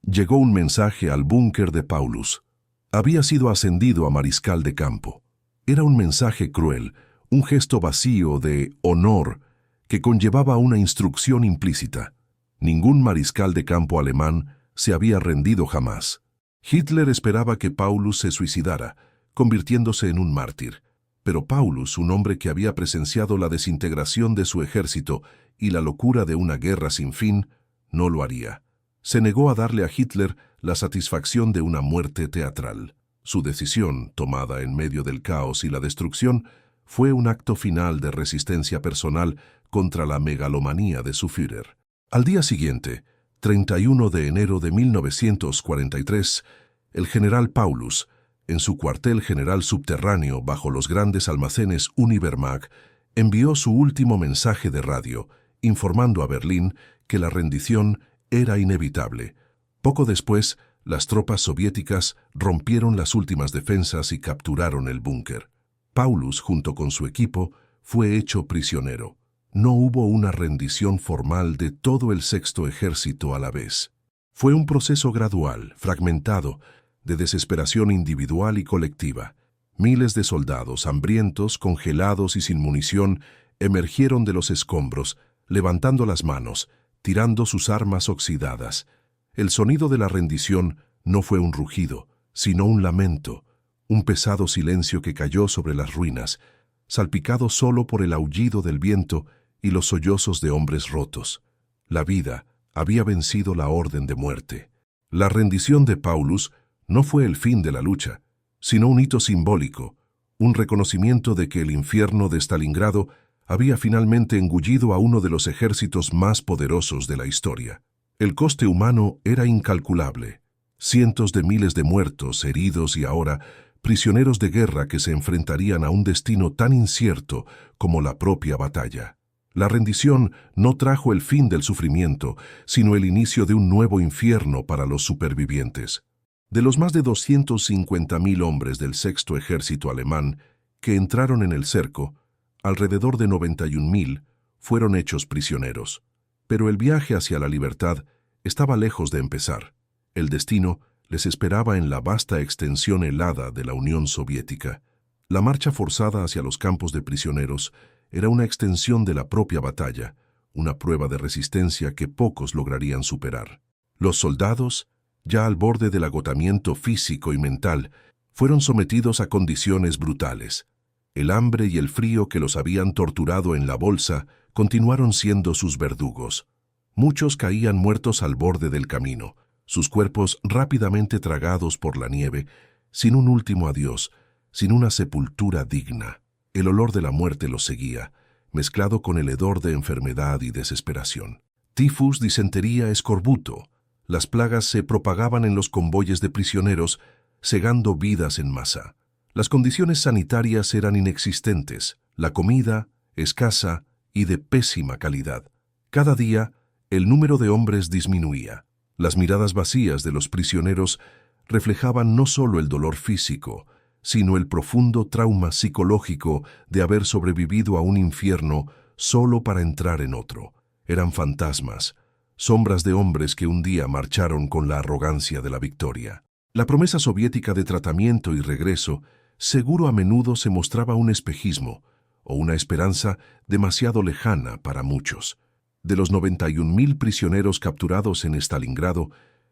llegó un mensaje al búnker de Paulus. Había sido ascendido a mariscal de campo. Era un mensaje cruel, un gesto vacío de honor que conllevaba una instrucción implícita. Ningún mariscal de campo alemán se había rendido jamás. Hitler esperaba que Paulus se suicidara, convirtiéndose en un mártir. Pero Paulus, un hombre que había presenciado la desintegración de su ejército y la locura de una guerra sin fin, no lo haría. Se negó a darle a Hitler la satisfacción de una muerte teatral. Su decisión, tomada en medio del caos y la destrucción, fue un acto final de resistencia personal contra la megalomanía de su Führer. Al día siguiente, 31 de enero de 1943, el general Paulus, en su cuartel general subterráneo bajo los grandes almacenes Univermag, envió su último mensaje de radio, informando a Berlín que la rendición era inevitable. Poco después, las tropas soviéticas rompieron las últimas defensas y capturaron el búnker. Paulus, junto con su equipo, fue hecho prisionero. No hubo una rendición formal de todo el Sexto Ejército a la vez. Fue un proceso gradual, fragmentado, de desesperación individual y colectiva. Miles de soldados, hambrientos, congelados y sin munición, emergieron de los escombros, levantando las manos, tirando sus armas oxidadas. El sonido de la rendición no fue un rugido, sino un lamento, un pesado silencio que cayó sobre las ruinas, salpicado solo por el aullido del viento y los sollozos de hombres rotos. La vida había vencido la orden de muerte. La rendición de Paulus no fue el fin de la lucha, sino un hito simbólico, un reconocimiento de que el infierno de Stalingrado había finalmente engullido a uno de los ejércitos más poderosos de la historia. El coste humano era incalculable. Cientos de miles de muertos, heridos y ahora prisioneros de guerra que se enfrentarían a un destino tan incierto como la propia batalla. La rendición no trajo el fin del sufrimiento, sino el inicio de un nuevo infierno para los supervivientes. De los más de 250.000 hombres del Sexto Ejército alemán que entraron en el cerco, alrededor de 91.000 fueron hechos prisioneros. Pero el viaje hacia la libertad estaba lejos de empezar. El destino les esperaba en la vasta extensión helada de la Unión Soviética. La marcha forzada hacia los campos de prisioneros era una extensión de la propia batalla, una prueba de resistencia que pocos lograrían superar. Los soldados, ya al borde del agotamiento físico y mental, fueron sometidos a condiciones brutales. El hambre y el frío que los habían torturado en la bolsa continuaron siendo sus verdugos. Muchos caían muertos al borde del camino, sus cuerpos rápidamente tragados por la nieve, sin un último adiós, sin una sepultura digna. El olor de la muerte los seguía, mezclado con el hedor de enfermedad y desesperación. Tifus, disentería, escorbuto. Las plagas se propagaban en los convoyes de prisioneros, cegando vidas en masa. Las condiciones sanitarias eran inexistentes, la comida escasa y de pésima calidad. Cada día, el número de hombres disminuía. Las miradas vacías de los prisioneros reflejaban no solo el dolor físico, sino el profundo trauma psicológico de haber sobrevivido a un infierno solo para entrar en otro. Eran fantasmas, sombras de hombres que un día marcharon con la arrogancia de la victoria. La promesa soviética de tratamiento y regreso seguro a menudo se mostraba un espejismo o una esperanza demasiado lejana para muchos. De los 91.000 prisioneros capturados en Stalingrado,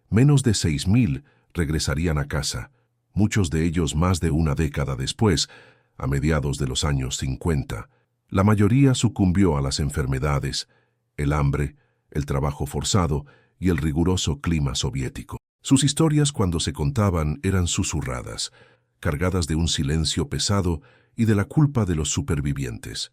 menos de 6.000 regresarían a casa, muchos de ellos más de una década después, a mediados de los años 50. La mayoría sucumbió a las enfermedades, el hambre, el trabajo forzado y el riguroso clima soviético. Sus historias, cuando se contaban, eran susurradas, cargadas de un silencio pesado y de la culpa de los supervivientes.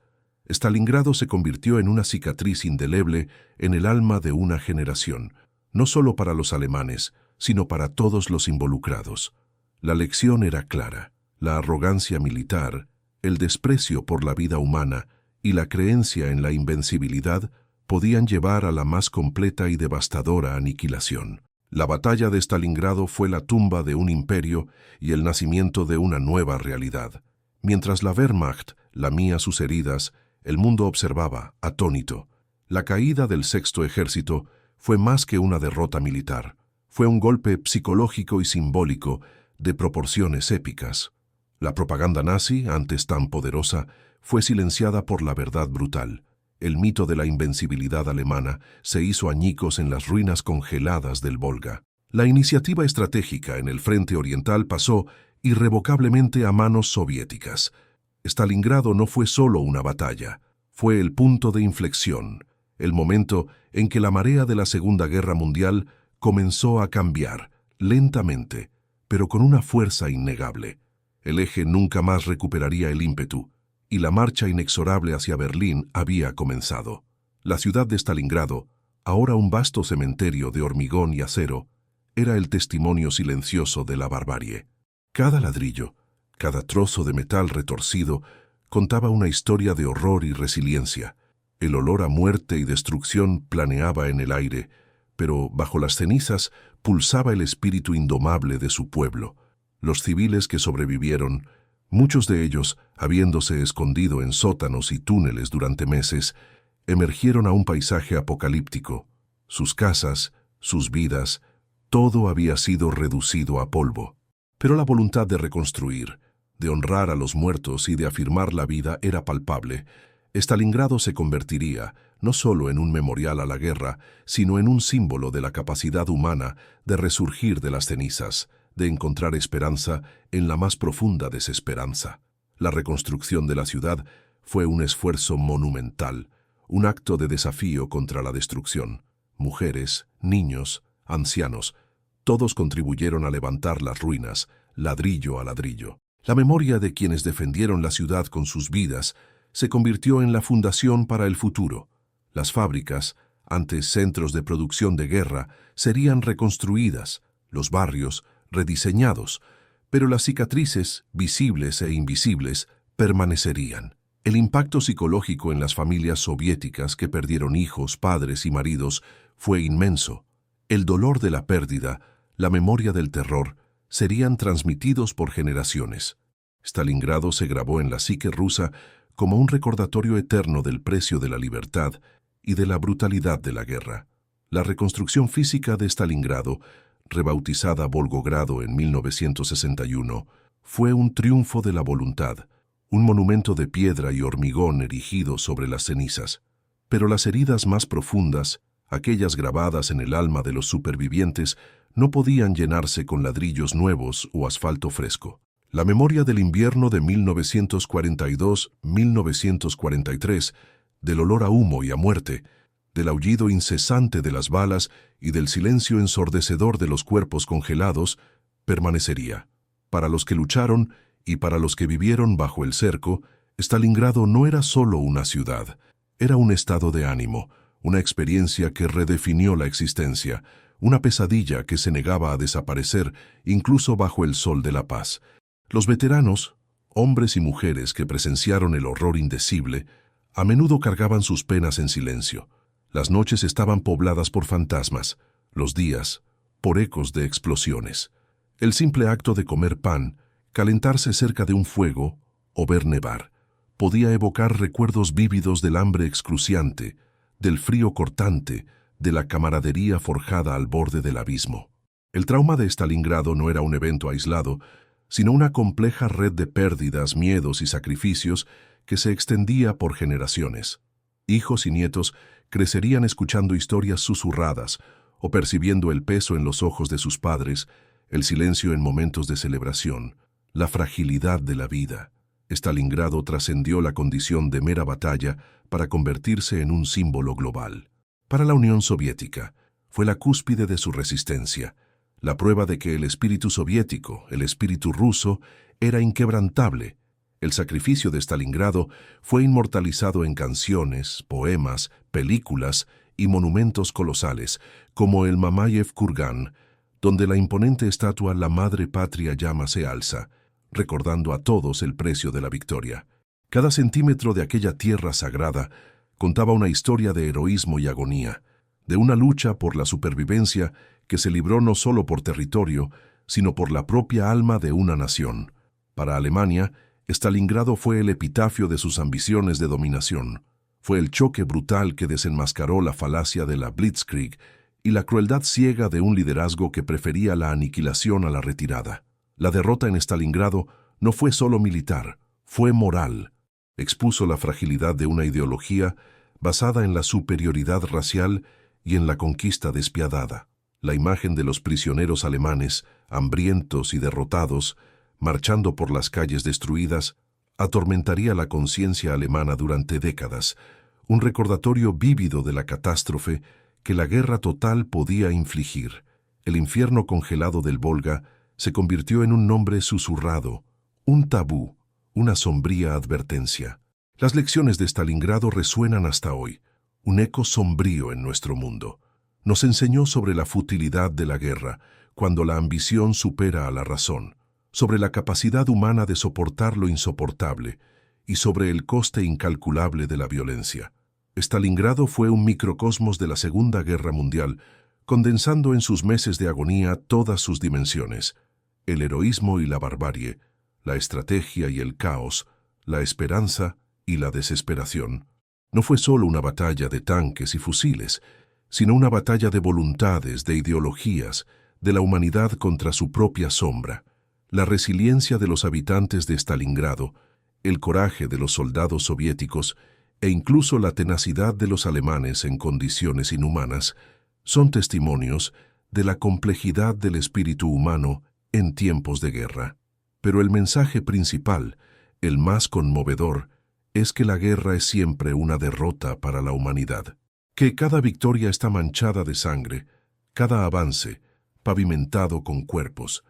Stalingrado se convirtió en una cicatriz indeleble en el alma de una generación, no solo para los alemanes, sino para todos los involucrados. La lección era clara: la arrogancia militar, el desprecio por la vida humana y la creencia en la invencibilidad podían llevar a la más completa y devastadora aniquilación. La batalla de Stalingrado fue la tumba de un imperio y el nacimiento de una nueva realidad. Mientras la Wehrmacht lamía sus heridas, el mundo observaba, atónito. La caída del Sexto Ejército fue más que una derrota militar. Fue un golpe psicológico y simbólico de proporciones épicas. La propaganda nazi, antes tan poderosa, fue silenciada por la verdad brutal. El mito de la invencibilidad alemana se hizo añicos en las ruinas congeladas del Volga. La iniciativa estratégica en el frente oriental pasó irrevocablemente a manos soviéticas. Stalingrado no fue solo una batalla, fue el punto de inflexión, el momento en que la marea de la Segunda Guerra Mundial comenzó a cambiar, lentamente, pero con una fuerza innegable. El eje nunca más recuperaría el ímpetu, y la marcha inexorable hacia Berlín había comenzado. La ciudad de Stalingrado, ahora un vasto cementerio de hormigón y acero, era el testimonio silencioso de la barbarie. Cada ladrillo, cada trozo de metal retorcido, contaba una historia de horror y resiliencia. El olor a muerte y destrucción planeaba en el aire, pero bajo las cenizas pulsaba el espíritu indomable de su pueblo. Los civiles que sobrevivieron, muchos de ellos, habiéndose escondido en sótanos y túneles durante meses, emergieron a un paisaje apocalíptico. Sus casas, sus vidas, todo había sido reducido a polvo. Pero la voluntad de reconstruir, de honrar a los muertos y de afirmar la vida era palpable. Stalingrado se convertiría no solo en un memorial a la guerra, sino en un símbolo de la capacidad humana de resurgir de las cenizas, de encontrar esperanza en la más profunda desesperanza. La reconstrucción de la ciudad fue un esfuerzo monumental, un acto de desafío contra la destrucción. Mujeres, niños, ancianos, todos contribuyeron a levantar las ruinas, ladrillo a ladrillo. La memoria de quienes defendieron la ciudad con sus vidas se convirtió en la fundación para el futuro. Las fábricas, antes centros de producción de guerra, serían reconstruidas, los barrios rediseñados, pero las cicatrices, visibles e invisibles, permanecerían. El impacto psicológico en las familias soviéticas que perdieron hijos, padres y maridos fue inmenso. El dolor de la pérdida, la memoria del terror, serían transmitidos por generaciones. Stalingrado se grabó en la psique rusa como un recordatorio eterno del precio de la libertad y de la brutalidad de la guerra. La reconstrucción física de Stalingrado, rebautizada Volgogrado en 1961, fue un triunfo de la voluntad, un monumento de piedra y hormigón erigido sobre las cenizas. Pero las heridas más profundas, aquellas grabadas en el alma de los supervivientes, no podían llenarse con ladrillos nuevos o asfalto fresco. La memoria del invierno de 1942-1943, del olor a humo y a muerte, del aullido incesante de las balas y del silencio ensordecedor de los cuerpos congelados, permanecería. Para los que lucharon y para los que vivieron bajo el cerco, Stalingrado no era solo una ciudad, era un estado de ánimo, una experiencia que redefinió la existencia, una pesadilla que se negaba a desaparecer incluso bajo el sol de la paz. Los veteranos, hombres y mujeres que presenciaron el horror indecible, a menudo cargaban sus penas en silencio. Las noches estaban pobladas por fantasmas, los días por ecos de explosiones. El simple acto de comer pan, calentarse cerca de un fuego o ver nevar, podía evocar recuerdos vívidos del hambre excruciante, del frío cortante, de la camaradería forjada al borde del abismo. El trauma de Stalingrado no era un evento aislado, sino una compleja red de pérdidas, miedos y sacrificios que se extendía por generaciones. Hijos y nietos crecerían escuchando historias susurradas o percibiendo el peso en los ojos de sus padres, el silencio en momentos de celebración, la fragilidad de la vida. Stalingrado trascendió la condición de mera batalla para convertirse en un símbolo global. Para la Unión Soviética, fue la cúspide de su resistencia, la prueba de que el espíritu soviético, el espíritu ruso, era inquebrantable. El sacrificio de Stalingrado fue inmortalizado en canciones, poemas, películas y monumentos colosales, como el Mamayev Kurgan, donde la imponente estatua La Madre Patria Llama se alza, recordando a todos el precio de la victoria. Cada centímetro de aquella tierra sagrada contaba una historia de heroísmo y agonía, de una lucha por la supervivencia que se libró no solo por territorio, sino por la propia alma de una nación. Para Alemania, Stalingrado fue el epitafio de sus ambiciones de dominación. Fue el choque brutal que desenmascaró la falacia de la Blitzkrieg y la crueldad ciega de un liderazgo que prefería la aniquilación a la retirada. La derrota en Stalingrado no fue solo militar, fue moral. Expuso la fragilidad de una ideología basada en la superioridad racial y en la conquista despiadada. La imagen de los prisioneros alemanes, hambrientos y derrotados, marchando por las calles destruidas, atormentaría la conciencia alemana durante décadas, un recordatorio vívido de la catástrofe que la guerra total podía infligir. El infierno congelado del Volga se convirtió en un nombre susurrado, un tabú, una sombría advertencia. Las lecciones de Stalingrado resuenan hasta hoy, un eco sombrío en nuestro mundo. Nos enseñó sobre la futilidad de la guerra, cuando la ambición supera a la razón, sobre la capacidad humana de soportar lo insoportable y sobre el coste incalculable de la violencia. Stalingrado fue un microcosmos de la Segunda Guerra Mundial, condensando en sus meses de agonía todas sus dimensiones: el heroísmo y la barbarie, la estrategia y el caos, la esperanza y la desesperación. No fue solo una batalla de tanques y fusiles, sino una batalla de voluntades, de ideologías, de la humanidad contra su propia sombra. La resiliencia de los habitantes de Stalingrado, el coraje de los soldados soviéticos e incluso la tenacidad de los alemanes en condiciones inhumanas son testimonios de la complejidad del espíritu humano en tiempos de guerra. Pero el mensaje principal, el más conmovedor, es que la guerra es siempre una derrota para la humanidad, que cada victoria está manchada de sangre, cada avance pavimentado con cuerpos.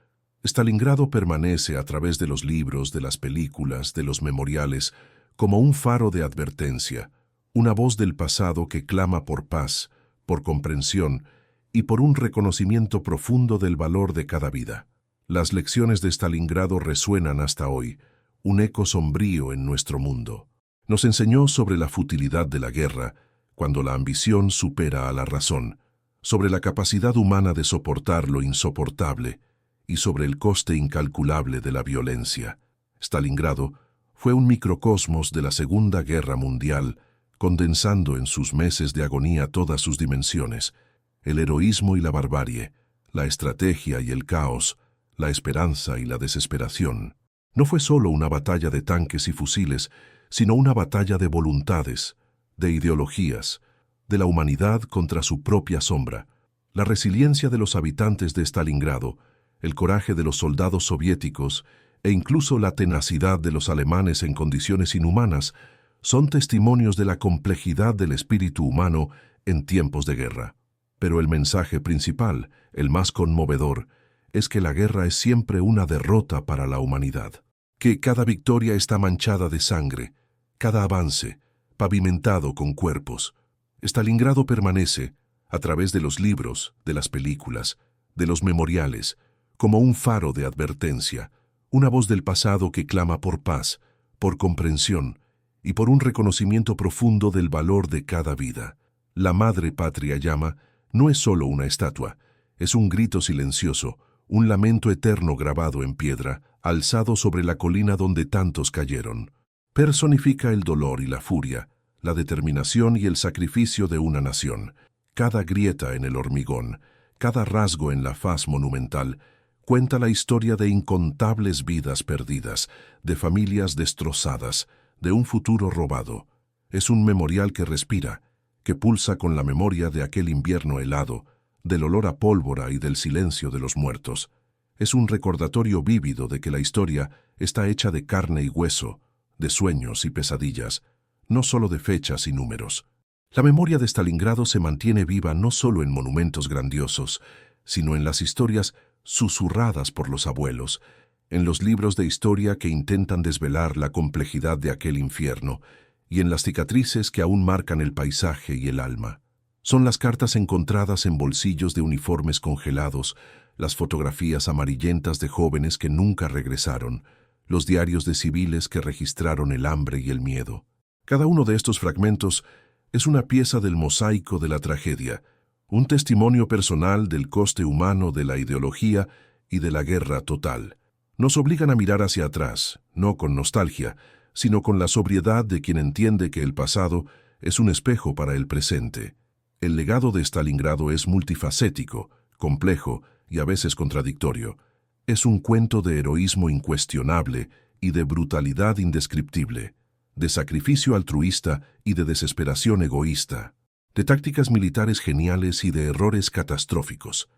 Stalingrado permanece a través de los libros, de las películas, de los memoriales, como un faro de advertencia, una voz del pasado que clama por paz, por comprensión y por un reconocimiento profundo del valor de cada vida. Las lecciones de Stalingrado resuenan hasta hoy, un eco sombrío en nuestro mundo. Nos enseñó sobre la futilidad de la guerra, cuando la ambición supera a la razón, sobre la capacidad humana de soportar lo insoportable y sobre el coste incalculable de la violencia. Stalingrado fue un microcosmos de la Segunda Guerra Mundial, condensando en sus meses de agonía todas sus dimensiones: el heroísmo y la barbarie, la estrategia y el caos, la esperanza y la desesperación. No fue solo una batalla de tanques y fusiles, sino una batalla de voluntades, de ideologías, de la humanidad contra su propia sombra. La resiliencia de los habitantes de Stalingrado, el coraje de los soldados soviéticos e incluso la tenacidad de los alemanes en condiciones inhumanas son testimonios de la complejidad del espíritu humano en tiempos de guerra. Pero el mensaje principal, el más conmovedor, es que la guerra es siempre una derrota para la humanidad, que cada victoria está manchada de sangre, cada avance pavimentado con cuerpos. Stalingrado permanece, a través de los libros, de las películas, de los memoriales, como un faro de advertencia, una voz del pasado que clama por paz, por comprensión y por un reconocimiento profundo del valor de cada vida. La Madre Patria Llama no es solo una estatua, es un grito silencioso, un lamento eterno grabado en piedra, alzado sobre la colina donde tantos cayeron. Personifica el dolor y la furia, la determinación y el sacrificio de una nación, Cada grieta en el hormigón, cada rasgo en la faz monumental, cuenta la historia de incontables vidas perdidas, de familias destrozadas, de un futuro robado. Es un memorial que respira, que pulsa con la memoria de aquel invierno helado, del olor a pólvora y del silencio de los muertos. Es un recordatorio vívido de que la historia está hecha de carne y hueso, de sueños y pesadillas, no solo de fechas y números. La memoria de Stalingrado se mantiene viva no solo en monumentos grandiosos, sino en las historias susurradas por los abuelos, en los libros de historia que intentan desvelar la complejidad de aquel infierno, y en las cicatrices que aún marcan el paisaje y el alma. Son las cartas encontradas en bolsillos de uniformes congelados, las fotografías amarillentas de jóvenes que nunca regresaron, los diarios de civiles que registraron el hambre y el miedo. Cada uno de estos fragmentos es una pieza del mosaico de la tragedia, un testimonio personal del coste humano de la ideología y de la guerra total. Nos obligan a mirar hacia atrás, no con nostalgia, sino con la sobriedad de quien entiende que el pasado es un espejo para el presente. El legado de Stalingrado es multifacético, complejo y a veces contradictorio. Es un cuento de heroísmo incuestionable y de brutalidad indescriptible, de sacrificio altruista y de desesperación egoísta, de tácticas militares geniales y de errores catastróficos.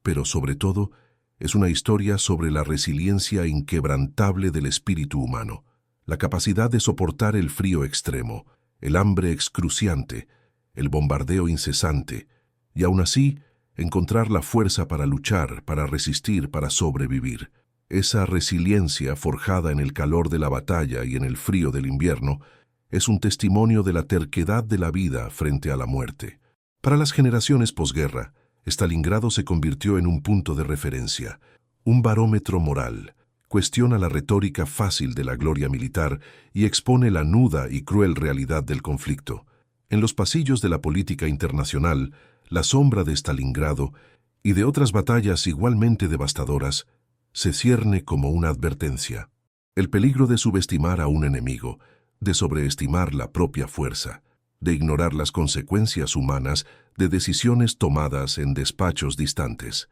Pero sobre todo, es una historia sobre la resiliencia inquebrantable del espíritu humano, la capacidad de soportar el frío extremo, el hambre excruciante, el bombardeo incesante, y aún así encontrar la fuerza para luchar, para resistir, para sobrevivir. Esa resiliencia forjada en el calor de la batalla y en el frío del invierno es un testimonio de la terquedad de la vida frente a la muerte. Para las generaciones posguerra, Stalingrado se convirtió en un punto de referencia, un barómetro moral. Cuestiona la retórica fácil de la gloria militar y expone la nuda y cruel realidad del conflicto. En los pasillos de la política internacional, la sombra de Stalingrado y de otras batallas igualmente devastadoras se cierne como una advertencia. El peligro de subestimar a un enemigo, de sobreestimar la propia fuerza, de ignorar las consecuencias humanas de decisiones tomadas en despachos distantes.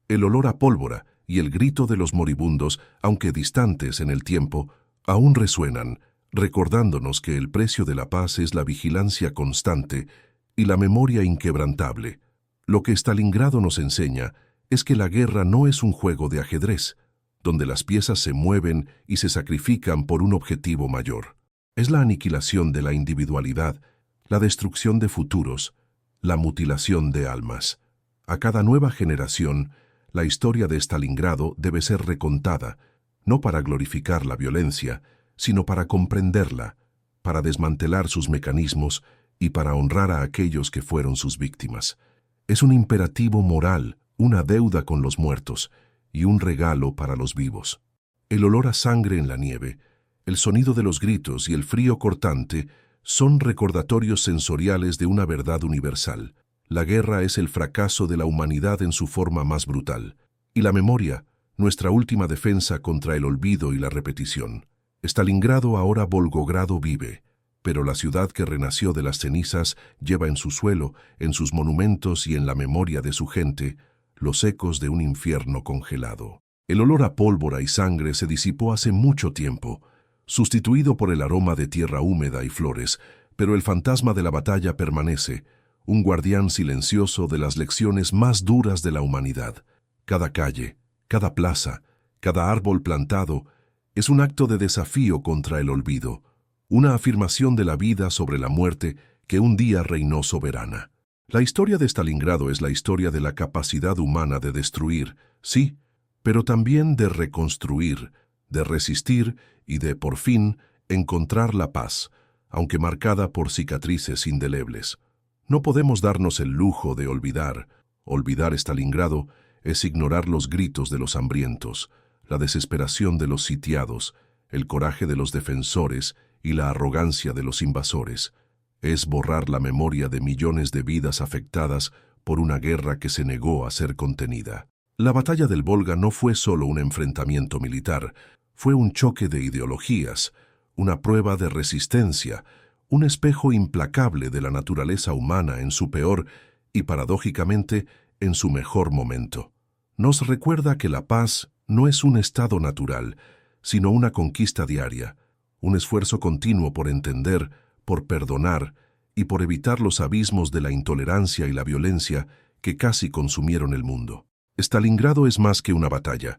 El olor a pólvora y el grito de los moribundos, aunque distantes en el tiempo, aún resuenan, recordándonos que el precio de la paz es la vigilancia constante y la memoria inquebrantable. Lo que Stalingrado nos enseña es que la guerra no es un juego de ajedrez, donde las piezas se mueven y se sacrifican por un objetivo mayor. Es la aniquilación de la individualidad, la destrucción de futuros, la mutilación de almas. A cada nueva generación, la historia de Stalingrado debe ser recontada, no para glorificar la violencia, sino para comprenderla, para desmantelar sus mecanismos y para honrar a aquellos que fueron sus víctimas. Es un imperativo moral, una deuda con los muertos y un regalo para los vivos. El olor a sangre en la nieve, el sonido de los gritos y el frío cortante son recordatorios sensoriales de una verdad universal. La guerra es el fracaso de la humanidad en su forma más brutal, y la memoria, nuestra última defensa contra el olvido y la repetición. Stalingrado, ahora Volgogrado, vive, pero la ciudad que renació de las cenizas lleva en su suelo, en sus monumentos y en la memoria de su gente, los ecos de un infierno congelado. El olor a pólvora y sangre se disipó hace mucho tiempo, sustituido por el aroma de tierra húmeda y flores, pero el fantasma de la batalla permanece, un guardián silencioso de las lecciones más duras de la humanidad. Cada calle, cada plaza, cada árbol plantado es un acto de desafío contra el olvido, una afirmación de la vida sobre la muerte que un día reinó soberana. La historia de Stalingrado es la historia de la capacidad humana de destruir, sí, pero también de reconstruir, de resistir y de, por fin, encontrar la paz, aunque marcada por cicatrices indelebles. No podemos darnos el lujo de olvidar. Olvidar Stalingrado es ignorar los gritos de los hambrientos, la desesperación de los sitiados, el coraje de los defensores y la arrogancia de los invasores. Es borrar la memoria de millones de vidas afectadas por una guerra que se negó a ser contenida. La batalla del Volga no fue solo un enfrentamiento militar, fue un choque de ideologías, una prueba de resistencia, un espejo implacable de la naturaleza humana en su peor y, paradójicamente, en su mejor momento. Nos recuerda que la paz no es un estado natural, sino una conquista diaria, un esfuerzo continuo por entender, por perdonar y por evitar los abismos de la intolerancia y la violencia que casi consumieron el mundo. Stalingrado es más que una batalla,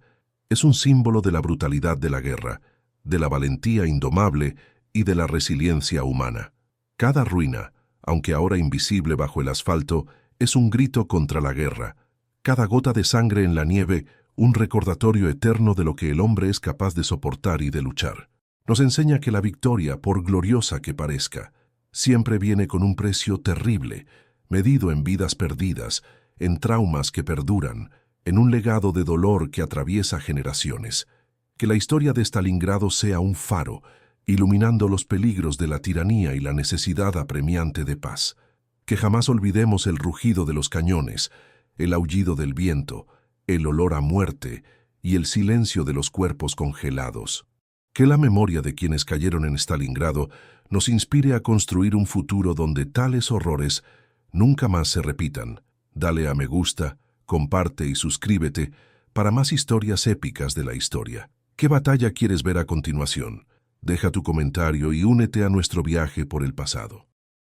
es un símbolo de la brutalidad de la guerra, de la valentía indomable y de la resiliencia humana. Cada ruina, aunque ahora invisible bajo el asfalto, es un grito contra la guerra. Cada gota de sangre en la nieve, un recordatorio eterno de lo que el hombre es capaz de soportar y de luchar. Nos enseña que la victoria, por gloriosa que parezca, siempre viene con un precio terrible, medido en vidas perdidas, en traumas que perduran, en un legado de dolor que atraviesa generaciones. Que la historia de Stalingrado sea un faro, iluminando los peligros de la tiranía y la necesidad apremiante de paz. Que jamás olvidemos el rugido de los cañones, el aullido del viento, el olor a muerte y el silencio de los cuerpos congelados. Que la memoria de quienes cayeron en Stalingrado nos inspire a construir un futuro donde tales horrores nunca más se repitan. Dale a me gusta, comparte y suscríbete para más historias épicas de la historia. ¿Qué batalla quieres ver a continuación? Deja tu comentario y únete a nuestro viaje por el pasado.